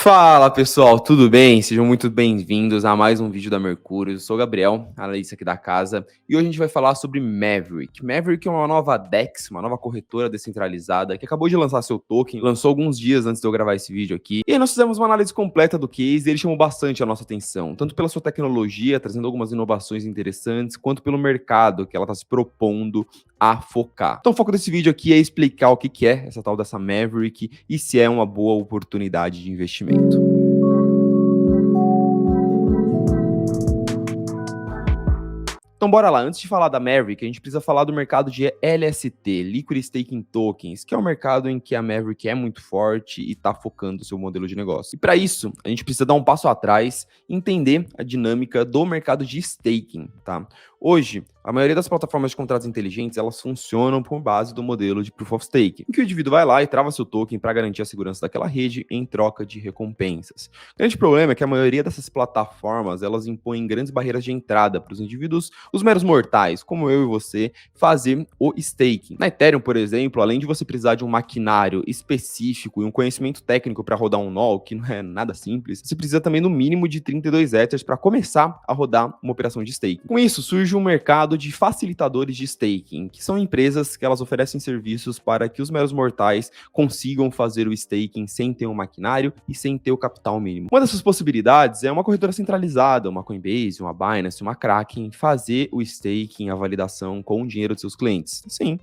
Fala pessoal, tudo bem? Sejam muito bem-vindos a mais um vídeo da Mercúrio. Eu sou o Gabriel, analista aqui da casa, e hoje a gente vai falar sobre Maverick. Maverick é uma nova DEX, uma nova corretora descentralizada que acabou de lançar seu token, lançou alguns dias antes de eu gravar esse vídeo aqui. E aí nós fizemos uma análise completa do case e ele chamou bastante a nossa atenção, tanto pela sua tecnologia, trazendo algumas inovações interessantes, quanto pelo mercado que ela está se propondo a focar. Então o foco desse vídeo aqui é explicar o que é essa tal dessa Maverick e se é uma boa oportunidade de investimento. Então bora lá, antes de falar da Maverick, a gente precisa falar do mercado de LST, Liquid Staking Tokens, que é um mercado em que a Maverick é muito forte e está focando o seu modelo de negócio. E para isso, a gente precisa dar um passo atrás e entender a dinâmica do mercado de staking, tá? Hoje, a maioria das plataformas de contratos inteligentes, elas funcionam por base do modelo de Proof of Stake, em que o indivíduo vai lá e trava seu token para garantir a segurança daquela rede em troca de recompensas. O grande problema é que a maioria dessas plataformas, elas impõem grandes barreiras de entrada para os indivíduos, os meros mortais, como eu e você, fazer o staking. Na Ethereum, por exemplo, além de você precisar de um maquinário específico e um conhecimento técnico para rodar um NOL, que não é nada simples, você precisa também no mínimo de 32 Ethers para começar a rodar uma operação de staking. Com isso, surge um mercado de facilitadores de staking, que são empresas que elas oferecem serviços para que os meros mortais consigam fazer o staking sem ter um maquinário e sem ter o capital mínimo. Uma dessas possibilidades é uma corretora centralizada, uma Coinbase, uma Binance, uma Kraken, fazer o staking, a validação com o dinheiro de seus clientes. Sim,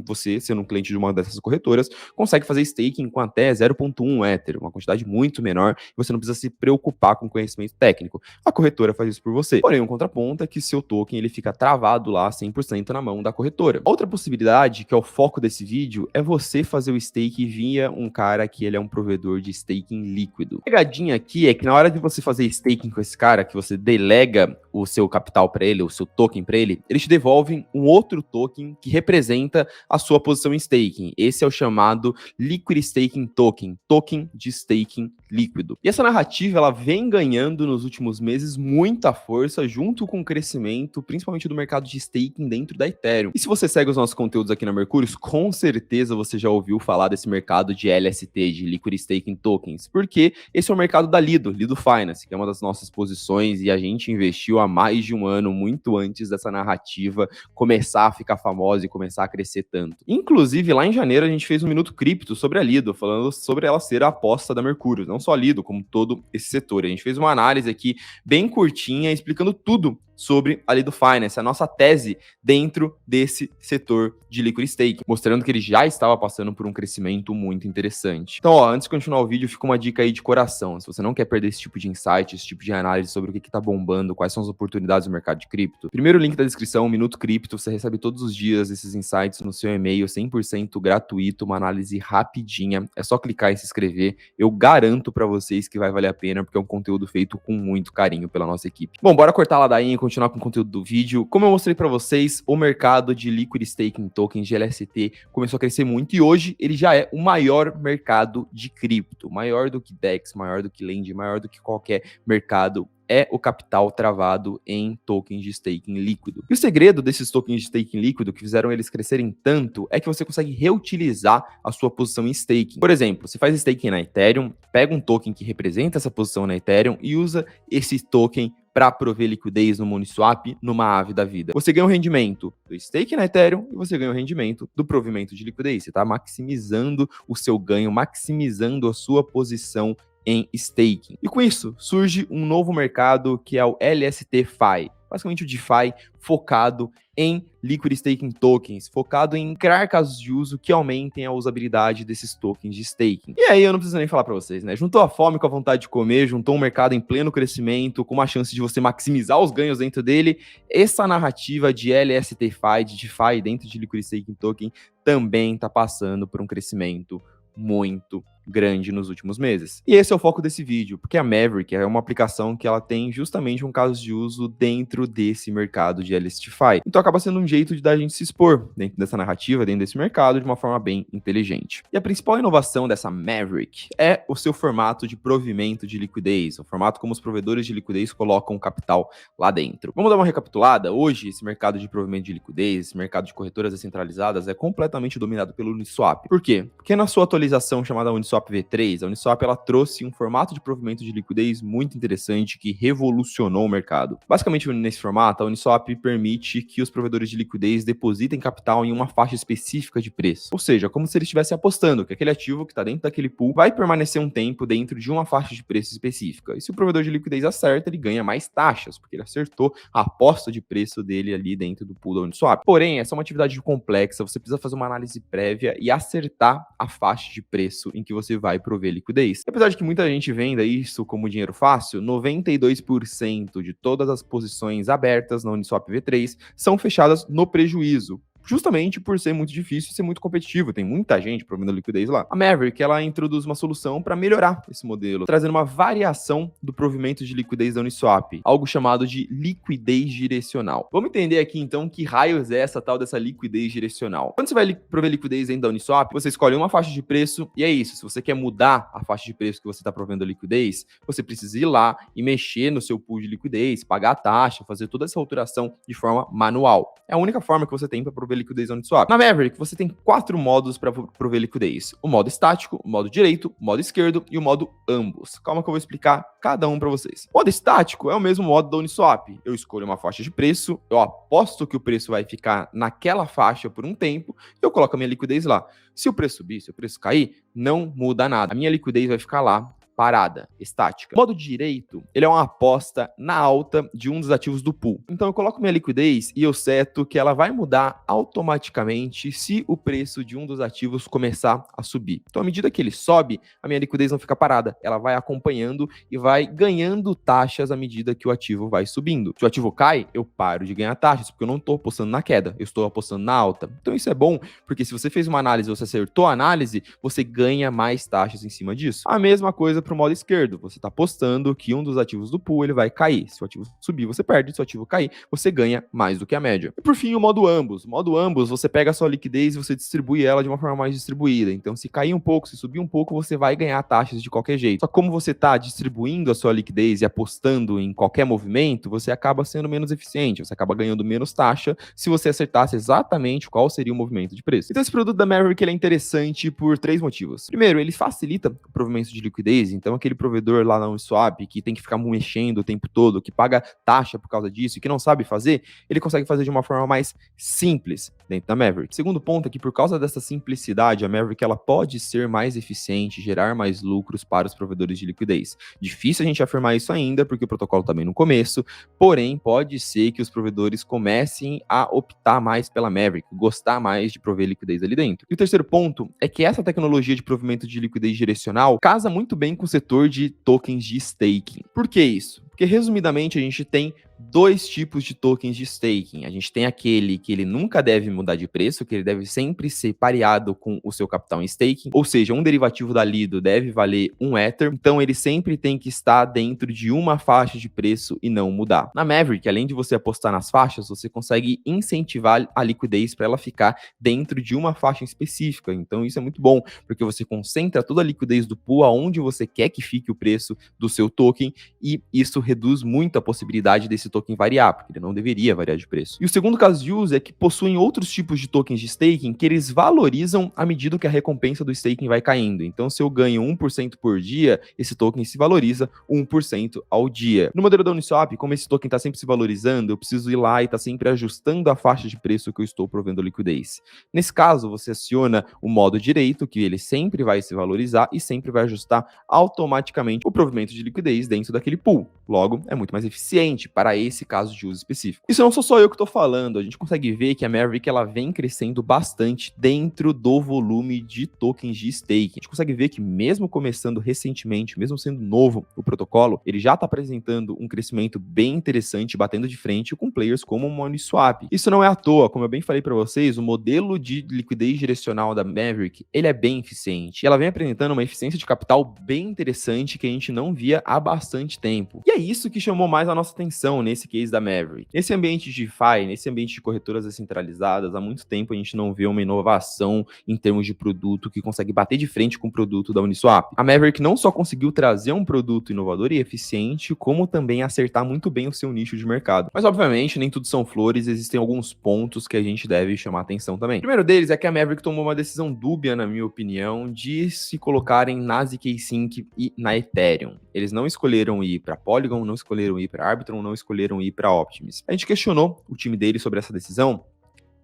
você, sendo um cliente de uma dessas corretoras, consegue fazer staking com até 0.1 Ether, uma quantidade muito menor, e você não precisa se preocupar com conhecimento técnico. A corretora faz isso por você. Porém, um contraponto é que seu token ele fica travado lá 100% na mão da corretora. Outra possibilidade, que é o foco desse vídeo, é você fazer o stake via um cara que ele é um provedor de staking líquido. A pegadinha aqui é que na hora de você fazer staking com esse cara, que você delega o seu capital para ele, o seu token para ele, eles te devolvem um outro token que representa a sua posição em staking. Esse é o chamado Liquid Staking Token, token de staking líquido. E essa narrativa, ela vem ganhando nos últimos meses muita força junto com o crescimento, principalmente do mercado de staking dentro da Ethereum. E se você segue os nossos conteúdos aqui na Mercúrio, com certeza você já ouviu falar desse mercado de LST, de Liquid Staking Tokens, porque esse é o mercado da Lido Finance, que é uma das nossas posições e a gente investiu há mais de um ano, muito antes dessa narrativa começar a ficar famosa e começar a crescer tanto. Inclusive, lá em janeiro a gente fez um Minuto Cripto sobre a Lido, falando sobre ela ser a aposta da Mercúrio, não só a Lido, como todo esse setor. A gente fez uma análise aqui bem curtinha, explicando tudo sobre a Lido Finance, a nossa tese dentro desse setor de Liquid Staking, mostrando que ele já estava passando por um crescimento muito interessante. Então, ó, antes de continuar o vídeo, fica uma dica aí de coração. Se você não quer perder esse tipo de insight, esse tipo de análise sobre o que está bombando, quais são as oportunidades do mercado de cripto, primeiro link da descrição, Minuto Cripto, você recebe todos os dias esses insights no seu e-mail, 100% gratuito, uma análise rapidinha, é só clicar e se inscrever. Eu garanto para vocês que vai valer a pena, porque é um conteúdo feito com muito carinho pela nossa equipe. Bom, bora cortar a ladainha e continuar com o conteúdo do vídeo. Como eu mostrei para vocês, o mercado de Liquid Staking Tokens, de LST, começou a crescer muito e hoje ele já é o maior mercado de cripto, maior do que DEX, maior do que Lend, maior do que qualquer mercado. É o capital travado em tokens de staking líquido. E o segredo desses tokens de staking líquido que fizeram eles crescerem tanto é que você consegue reutilizar a sua posição em staking. Por exemplo, você faz staking na Ethereum, pega um token que representa essa posição na Ethereum e usa esse token para prover liquidez no Uniswap, numa ave da vida. Você ganha o rendimento do stake na Ethereum e você ganha o rendimento do provimento de liquidez. Você está maximizando o seu ganho, maximizando a sua posição em staking. E com isso, surge um novo mercado que é o LST-Fi. Basicamente o DeFi focado em Liquid Staking Tokens, focado em criar casos de uso que aumentem a usabilidade desses tokens de staking. E aí eu não preciso nem falar para vocês, né? Juntou a fome com a vontade de comer, juntou um mercado em pleno crescimento, com uma chance de você maximizar os ganhos dentro dele. Essa narrativa de LST-Fi, de DeFi dentro de Liquid Staking Token, também está passando por um crescimento muito grande nos últimos meses. E esse é o foco desse vídeo, porque a Maverick é uma aplicação que ela tem justamente um caso de uso dentro desse mercado de LSTFi. Então acaba sendo um jeito de da gente se expor dentro dessa narrativa, dentro desse mercado, de uma forma bem inteligente. E a principal inovação dessa Maverick é o seu formato de provimento de liquidez, o formato como os provedores de liquidez colocam o capital lá dentro. Vamos dar uma recapitulada? Hoje, esse mercado de provimento de liquidez, esse mercado de corretoras descentralizadas é completamente dominado pelo Uniswap. Por quê? Porque na sua atualização chamada Uniswap Uniswap V3, a Uniswap ela trouxe um formato de provimento de liquidez muito interessante que revolucionou o mercado. Basicamente, nesse formato, a Uniswap permite que os provedores de liquidez depositem capital em uma faixa específica de preço. Ou seja, como se eles estivessem apostando que aquele ativo que está dentro daquele pool vai permanecer um tempo dentro de uma faixa de preço específica. E se o provedor de liquidez acerta, ele ganha mais taxas, porque ele acertou a aposta de preço dele ali dentro do pool da Uniswap. Porém, essa é uma atividade complexa, você precisa fazer uma análise prévia e acertar a faixa de preço em que você vai prover liquidez. E apesar de que muita gente venda isso como dinheiro fácil, 92% de todas as posições abertas na Uniswap V3 são fechadas no prejuízo, justamente por ser muito difícil e ser muito competitivo. Tem muita gente provendo liquidez lá. A Maverick, ela introduz uma solução para melhorar esse modelo, trazendo uma variação do provimento de liquidez da Uniswap, algo chamado de liquidez direcional. Vamos entender aqui, então, que raios é essa tal dessa liquidez direcional. Quando você vai prover liquidez dentro da Uniswap, você escolhe uma faixa de preço e é isso. Se você quer mudar a faixa de preço que você está provendo a liquidez, você precisa ir lá e mexer no seu pool de liquidez, pagar a taxa, fazer toda essa alteração de forma manual. É a única forma que você tem para prover liquidez na Uniswap. Na Maverick, você tem 4 modos para prover liquidez: o modo estático, o modo direito, o modo esquerdo e o modo ambos. Calma que eu vou explicar cada um para vocês. O modo estático é o mesmo modo da Uniswap. Eu escolho uma faixa de preço, eu aposto que o preço vai ficar naquela faixa por um tempo e eu coloco a minha liquidez lá. Se o preço subir, se o preço cair, não muda nada. A minha liquidez vai ficar lá parada, estática. O modo direito, ele é uma aposta na alta de um dos ativos do pool. Então eu coloco minha liquidez e eu seto que ela vai mudar automaticamente se o preço de um dos ativos começar a subir. Então à medida que ele sobe, a minha liquidez não fica parada, ela vai acompanhando e vai ganhando taxas à medida que o ativo vai subindo. Se o ativo cai, eu paro de ganhar taxas, porque eu não estou apostando na queda, eu estou apostando na alta. Então isso é bom, porque se você fez uma análise, você acertou a análise, você ganha mais taxas em cima disso. A mesma coisa para o modo esquerdo, você está apostando que um dos ativos do pool ele vai cair. Se o ativo subir, você perde. Se o ativo cair, você ganha mais do que a média. E por fim, o modo ambos. O modo ambos, você pega a sua liquidez e você distribui ela de uma forma mais distribuída. Então, se cair um pouco, se subir um pouco, você vai ganhar taxas de qualquer jeito. Só que como você está distribuindo a sua liquidez e apostando em qualquer movimento, você acaba sendo menos eficiente, você acaba ganhando menos taxa se você acertasse exatamente qual seria o movimento de preço. Então, esse produto da Maverick ele é interessante por 3 motivos. Primeiro, ele facilita o provimento de liquidez. Então, aquele provedor lá na Uniswap que tem que ficar mexendo o tempo todo, que paga taxa por causa disso e que não sabe fazer, ele consegue fazer de uma forma mais simples dentro da Maverick. Segundo ponto é que por causa dessa simplicidade, a Maverick ela pode ser mais eficiente, gerar mais lucros para os provedores de liquidez. Difícil a gente afirmar isso ainda, porque o protocolo está bem no começo, porém pode ser que os provedores comecem a optar mais pela Maverick, gostar mais de prover liquidez ali dentro. E o terceiro ponto é que essa tecnologia de provimento de liquidez direcional casa muito bem com o setor de tokens de staking. Por que isso? Porque, resumidamente, a gente tem 2 tipos de tokens de staking. A gente tem aquele que ele nunca deve mudar de preço, que ele deve sempre ser pareado com o seu capital em staking, ou seja, um derivativo da Lido deve valer 1 Ether, então ele sempre tem que estar dentro de uma faixa de preço e não mudar. Na Maverick, além de você apostar nas faixas, você consegue incentivar a liquidez para ela ficar dentro de uma faixa específica, então isso é muito bom, porque você concentra toda a liquidez do pool aonde você quer que fique o preço do seu token e isso reduz muito a possibilidade desse token variar, porque ele não deveria variar de preço. E o segundo caso de uso é que possuem outros tipos de tokens de staking que eles valorizam à medida que a recompensa do staking vai caindo. Então, se eu ganho 1% por dia, esse token se valoriza 1% ao dia. No modelo da Uniswap, como esse token está sempre se valorizando, eu preciso ir lá e estar sempre ajustando a faixa de preço que eu estou provendo liquidez. Nesse caso, você aciona o modo direito, que ele sempre vai se valorizar e sempre vai ajustar automaticamente o provimento de liquidez dentro daquele pool. Logo, é muito mais eficiente para esse caso de uso específico. Isso não sou só eu que estou falando, a gente consegue ver que a Maverick ela vem crescendo bastante dentro do volume de tokens de staking. A gente consegue ver que mesmo começando recentemente, mesmo sendo novo o protocolo, ele já está apresentando um crescimento bem interessante, batendo de frente com players como o Uniswap. Isso não é à toa, como eu bem falei para vocês, o modelo de liquidez direcional da Maverick, ele é bem eficiente. E ela vem apresentando uma eficiência de capital bem interessante que a gente não via há bastante tempo. E é isso que chamou mais a nossa atenção nesse case da Maverick. Nesse ambiente de DeFi, nesse ambiente de corretoras descentralizadas, há muito tempo a gente não vê uma inovação em termos de produto que consegue bater de frente com o produto da Uniswap. A Maverick não só conseguiu trazer um produto inovador e eficiente, como também acertar muito bem o seu nicho de mercado. Mas, obviamente, nem tudo são flores, existem alguns pontos que a gente deve chamar atenção também. O primeiro deles é que a Maverick tomou uma decisão dúbia, na minha opinião, de se colocarem na ZK Sync e na Ethereum. Eles não escolheram ir para Polygon, não escolheram ir para Arbitrum, não escolheram ir para Optimus. A gente questionou o time dele sobre essa decisão.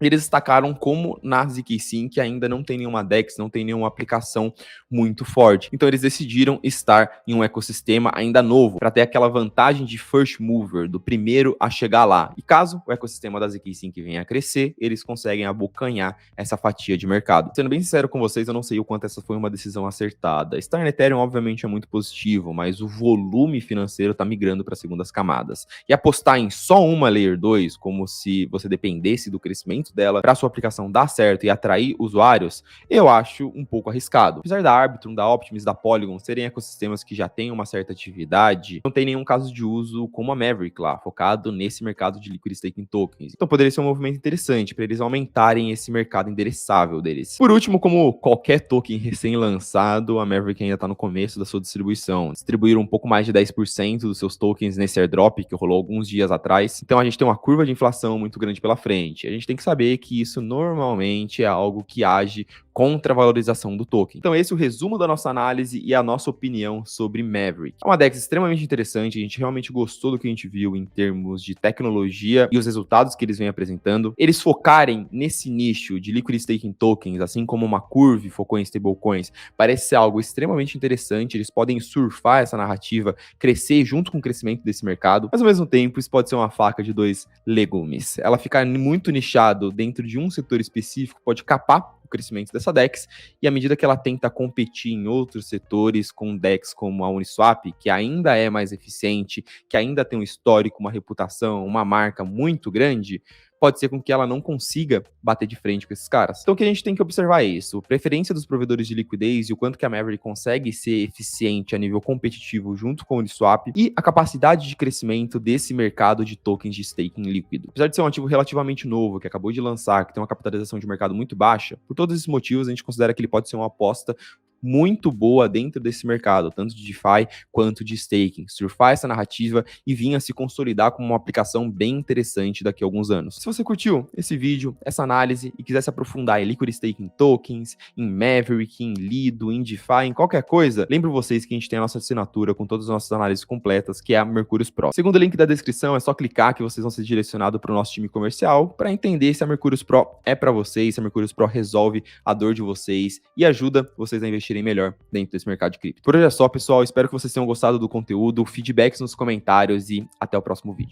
Eles destacaram como na ZK Sync ainda não tem nenhuma DEX, não tem nenhuma aplicação muito forte. Então eles decidiram estar em um ecossistema ainda novo, para ter aquela vantagem de first mover, do primeiro a chegar lá. E caso o ecossistema da ZK Sync venha a crescer, eles conseguem abocanhar essa fatia de mercado. Sendo bem sincero com vocês, eu não sei o quanto essa foi uma decisão acertada. Estar na Ethereum obviamente é muito positivo, mas o volume financeiro está migrando para segundas camadas. E apostar em só uma Layer 2, como se você dependesse do crescimento dela para sua aplicação dar certo e atrair usuários, eu acho um pouco arriscado. Apesar da Arbitrum, da Optimus, da Polygon serem ecossistemas que já têm uma certa atividade, não tem nenhum caso de uso como a Maverick lá, focado nesse mercado de Liquid Staking Tokens. Então poderia ser um movimento interessante para eles aumentarem esse mercado endereçável deles. Por último, como qualquer token recém-lançado, a Maverick ainda está no começo da sua distribuição. Distribuíram um pouco mais de 10% dos seus tokens nesse airdrop que rolou alguns dias atrás. Então a gente tem uma curva de inflação muito grande pela frente. A gente tem que saber que isso normalmente é algo que age contra a valorização do token. Então esse é o resumo da nossa análise e a nossa opinião sobre Maverick. É uma DEX extremamente interessante, a gente realmente gostou do que a gente viu em termos de tecnologia e os resultados que eles vêm apresentando. Eles focarem nesse nicho de Liquid Staking Tokens, assim como uma Curve focou em stablecoins, parece ser algo extremamente interessante. Eles podem surfar essa narrativa, crescer junto com o crescimento desse mercado, mas ao mesmo tempo isso pode ser uma faca de dois legumes. Ela ficar muito nichado dentro de um setor específico pode capar o crescimento dessa DEX, e à medida que ela tenta competir em outros setores com DEX como a Uniswap, que ainda é mais eficiente, que ainda tem um histórico, uma reputação, uma marca muito grande, pode ser com que ela não consiga bater de frente com esses caras. Então o que a gente tem que observar é isso, a preferência dos provedores de liquidez e o quanto que a Maverick consegue ser eficiente a nível competitivo junto com o Uniswap e a capacidade de crescimento desse mercado de tokens de staking líquido. Apesar de ser um ativo relativamente novo, que acabou de lançar, que tem uma capitalização de mercado muito baixa, por todos esses motivos a gente considera que ele pode ser uma aposta muito boa dentro desse mercado, tanto de DeFi quanto de staking, surfar essa narrativa e vir a se consolidar como uma aplicação bem interessante daqui a alguns anos. Se você curtiu esse vídeo, essa análise e quiser se aprofundar em Liquid Staking Tokens, em Maverick, em Lido, em DeFi, em qualquer coisa, lembro vocês que a gente tem a nossa assinatura com todas as nossas análises completas, que é a Mercúrios Pro. Segundo o link da descrição, é só clicar que vocês vão ser direcionados para o nosso time comercial para entender se a Mercúrios Pro é para vocês, se a Mercúrios Pro resolve a dor de vocês e ajuda vocês a investir melhor dentro desse mercado de cripto. Por hoje é só, pessoal. Espero que vocês tenham gostado do conteúdo. Feedbacks nos comentários e até o próximo vídeo.